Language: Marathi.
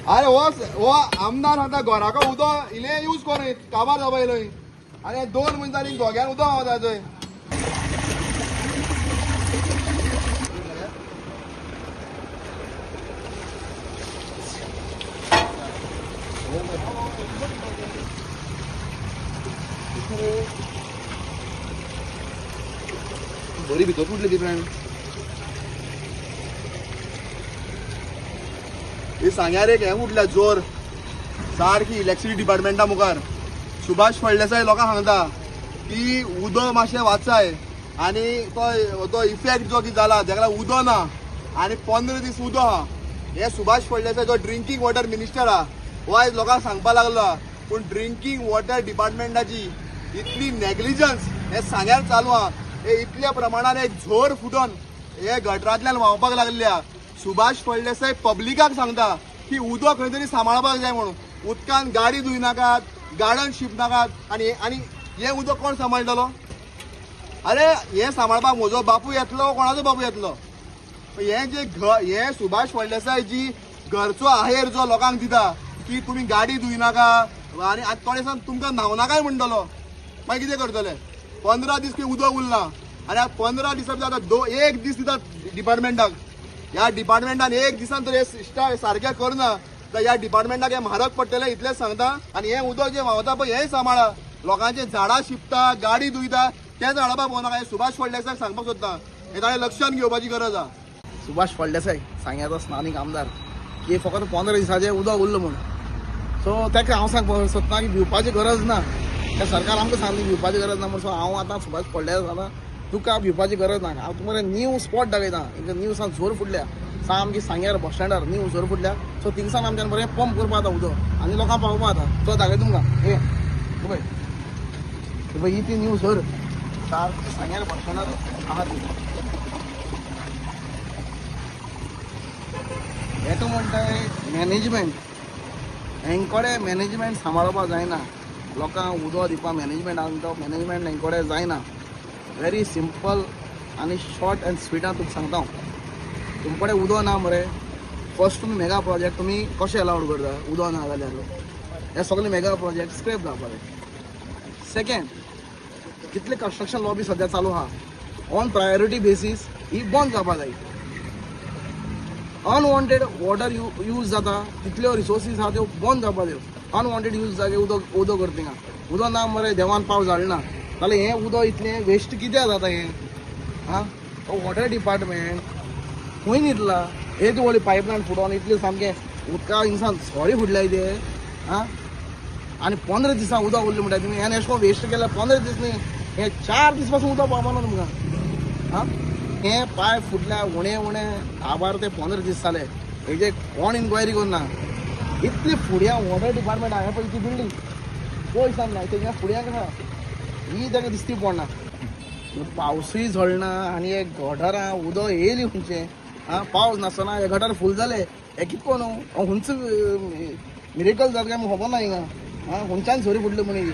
अरे वो आमदार आता घराको उदक इले यूज करीत काबार जावयलोय आनी 2 मनशांनी दोग्यान उदक वता थंय. बरी भितर फुटली ती फ्रेंड. हे सांग्यार एक हे उठल्या जोर सारखी इलेक्ट्रिसिटी डिपार्टमेंटा मुखार सुभाष फळदेसाय लोकांक सांगता की उदक मातशें वाचाय आनी तो इफेक्ट जो कितें जाला तेका उदक ना आनी 15 दीस उदक आहा. हे सुभाष फळदेसाय जो ड्रिंकींग वॉटर मिनिस्टर आहा हो आयज लोकांक सांगपा लागला. पूण ड्रिंकींग वॉटर डिपार्टमेंटाची इतली नेग्लिजन्स हे सांग्यार चालू आहा. हे इतल्या प्रमाणान एक झोर फुटोन हे गटरांतल्यान व्हांवपाक लागल्या. सुभाष फळदेसाय पब्लिकाक सांगता की उदक खंय तरी सांबाळपाक जाय म्हणून. उदकान गाडी धुय नाकात, गार्डन शिंपनाकात आनी हे उदक कोण सांबाळटलो. अरे हे सांबाळपाक म्हजो बापूय येतलो कोणाचो बापूय येतलो. हे सुभाष फळदेसाय जी घरचो आहेर जो लोकांक दिता की तुमी गाडी धुय नाका आनी थोडे दिसान तुमकां न्हांवनाकाय म्हणटलो मागीर कितें करतले. 15 दीस खंय उदक उरना आनी 15 दिसांतले आतां 1 दीस दितात डिपार्टमेंटाक. ह्या डिपार्टमेंटान 1 दिसान तर हे सारकें करना तर ह्या डिपार्टमेंटाक हे म्हारग पडटले इतलेंच सांगता. आनी हे उदक जे व्हांवता पळय हेंय सांबाळा. लोकांचे झाडां शिंपता गाडी धुयता ते झाडां भोंवनाका. हे सुभाष फळदेसायक सांगपाक सोदता हे ताणें लक्षांत घेवपाची गरज आहा. सुभाष फळदेसाय सांग्याचो स्थानीक आमदार की फकत 15 दिसांचें उदक उरलें म्हूण. सो ताका हांव सांगपाक सोदता की भिवपाची गरज ना. त्या सरकार आमकां सांगली भिवपाची गरज ना म्हूण. सो हांव आतां सुभाष फळदेसाय सांगता तुका भिवपाची गरज ना. हांव तुमकां न्यू स्पॉट दाखयता. न्यू सान जोर फुटल्या सामकी सांग्यार बस स्टँडार न्यू जोर फुटल्या. सो थिंगसान आमच्यान बरें पंप करपा जाता उदक आनी लोकांक पावोवपा जाता. तो दाखय तुमकां हे पळय ही ती न्यू जोर सारकी सांग्यार बस स्टँडार आहा ती. हे तो म्हणटाय मॅनेजमेंट हेंकोडे मॅनेजमेंट सांबाळपाक जायना. लोकांक उदक दिवपा मॅनेजमेंट आसा तो मॅनेजमेंट हेंकोडे जायना. व्हेरी सिंपल आनी शॉर्ट एंड स्वीटान तुका सांगता हांव. तुमचे कडेन उदक ना मरे फर्स्ट तुमी मेगा प्रोजेक्ट तुमी कशें अलाउड करता उदक ना जाल्यार हे सगळे मेगा प्रोजेक्ट स्क्रॅप जावपा जाय. सेकेंड कितले कंस्ट्रक्शन लॉबी सद्या चालू आहा ऑन प्रायोरिटी बेसीस ही बंद जावपा जाय. अनवॉन्टेड वॉटर यूज जाता तितल्यो रिसोर्सीस आहा त्यो बंद जावपा जायो. अनवॉन्टेड यूज जागे उदक करता उदक ना मरे देवान पावस जालना जाल्यार हें उदक इतलें वेस्ट कित्याक जाता हें आं. वॉटर डिपार्टमेंट खंय न्हिदला हे तूं व्हडली पायपलायन फुटोन इतलें सामकें उदका इंसान सोरी फुटल्याय ते आं. आनी 15 दिसां उदक उरलें म्हणटा तुमी हें अशें वेस्ट केल्यार 15 दीस न्ही हें 4 दीस पासून उदक पावना तुमकां आं. हें पायप फुटल्या उणें 10 ते 15 दीस जाले हेजे कोण इन्क्वायरी करना. इतली फुड्या वॉटर डिपार्टमेंट हांवें पळय ती बिल्डींग पळय सांगना तेज्या फुड्याक आसा ही ताका दिसती पडना. पावसूय झडना आनी हे गटारां उदक येयली खंयचें आं. पावस नासतना हे गटार फूल जाले हे कितको न्हू खंयचो मिरेकल जाता काय खबर ना हिंगा आं. खंयच्यान सोरी फुटली म्हण